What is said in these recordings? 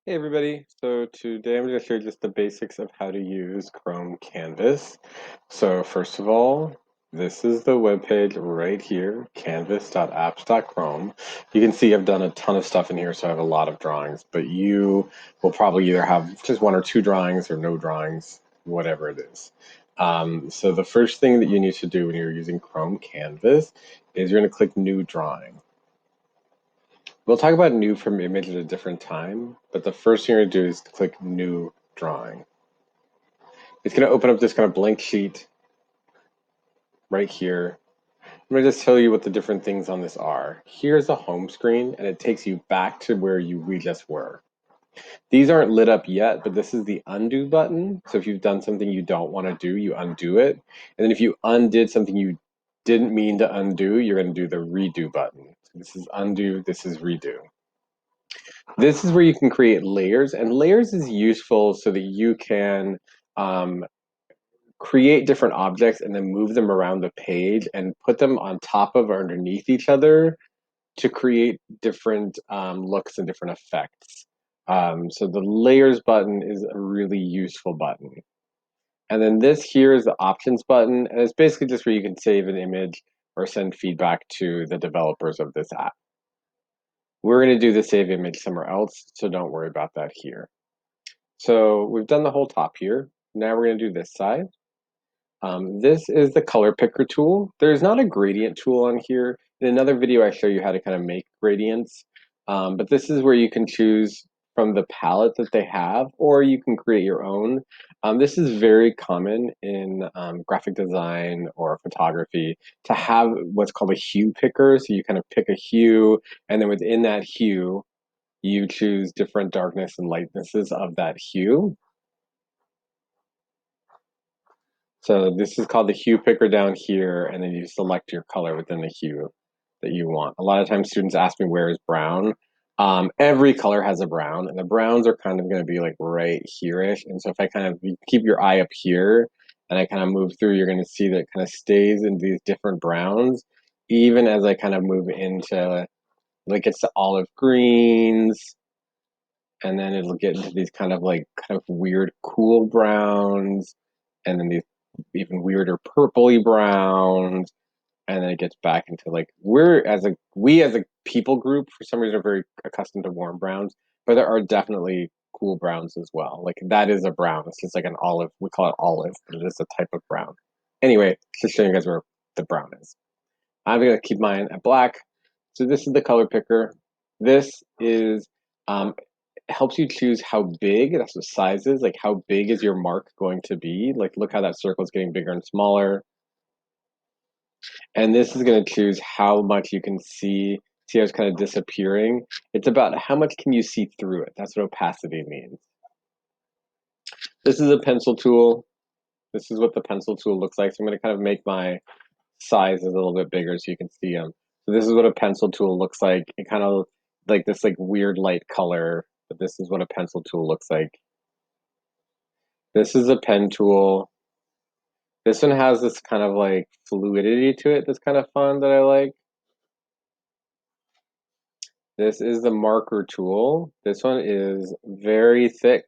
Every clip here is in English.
Hey everybody, so today I'm going to show you just the basics of how to use Chrome Canvas. So first of all, this is the web page right here, canvas.apps.chrome. You can see I've done a ton of stuff in here, so I have a lot of drawings, but you will probably either have just one or two drawings or no drawings, whatever it is. So the first thing that you need to do when you're using Chrome Canvas is you're going to click New Drawing. We'll talk about new from image at a different time, but the first thing you're gonna do is click new drawing. It's gonna open up this kind of blank sheet right here. I'm gonna just tell you what the different things on this are. Here's a home screen and it takes you back to where we just were. These aren't lit up yet, but this is the undo button. So if you've done something you don't want to do, you undo it. And then if you undid something you didn't mean to undo, you're gonna do the redo button. So this is undo, this is redo. This is where you can create layers, and layers is useful so that you can um, create different objects and then move them around the page and put them on top of or underneath each other to create different looks and different effects. So the layers button is a really useful button. And then this here is the options button, and it's basically just where you can save an image or send feedback to the developers of this app. We're going to do the save image somewhere else, so don't worry about that here. So we've done the whole top here. Now we're going to do this side. This is the color picker tool. There's not a gradient tool on here. In another video, I show you how to kind of make gradients. But this is where you can choose from the palette that they have, or you can create your own. This is very common in graphic design or photography to have what's called a hue picker. So you kind of pick a hue, and then within that hue, you choose different darkness and lightnesses of that hue. So this is called the hue picker down here, and then you select your color within the hue that you want. A lot of times students ask me where is brown. Every color has a brown, and the browns are kind of going to be like right here-ish. And so if I kind of keep your eye up here, and I kind of move through, you're going to see that it kind of stays in these different browns, even as I kind of move into, like it's the olive greens, and then it'll get into these kind of weird cool browns, and then these even weirder purpley browns, and then it gets back into like we as a people group for some reason are very accustomed to warm browns, but there are definitely cool browns as well. Like that is a brown. It's just like an olive. We call it olive, but it is a type of brown. Anyway, just showing you guys where the brown is. I'm gonna keep mine at black. So this is the color picker. This is helps you choose how big, that's what size is, like how big is your mark going to be? Like look how that circle is getting bigger and smaller. And this is going to choose how much you can see. See how it's kind of disappearing? It's about how much can you see through it. That's what opacity means. This is a pencil tool. This is what the pencil tool looks like. So I'm going to kind of make my sizes a little bit bigger so you can see them. So this is what a pencil tool looks like. It kind of like this like weird light color, but this is what a pencil tool looks like. This is a pen tool. This one has this kind of like fluidity to it that's kind of fun that I like. This is the marker tool. This one is very thick.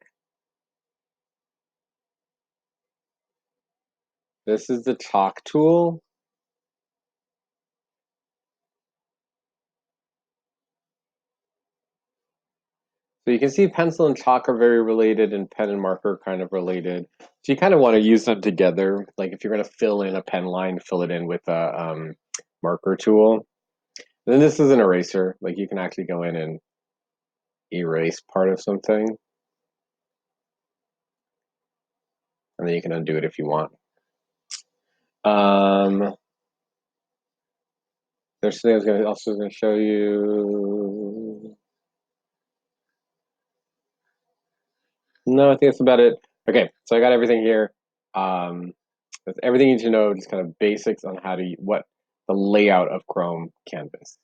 This is the chalk tool. So you can see pencil and chalk are very related and pen and marker are kind of related. So you kind of want to use them together. Like if you're going to fill in a pen line, fill it in with a marker tool. And then this is an eraser. Like you can actually go in and erase part of something. And then you can undo it if you want. There's something I was also going to show you. No, I think that's about it. Okay, so I got everything here. That's everything you need to know, just kind of basics on how to what the layout of Chrome Canvas.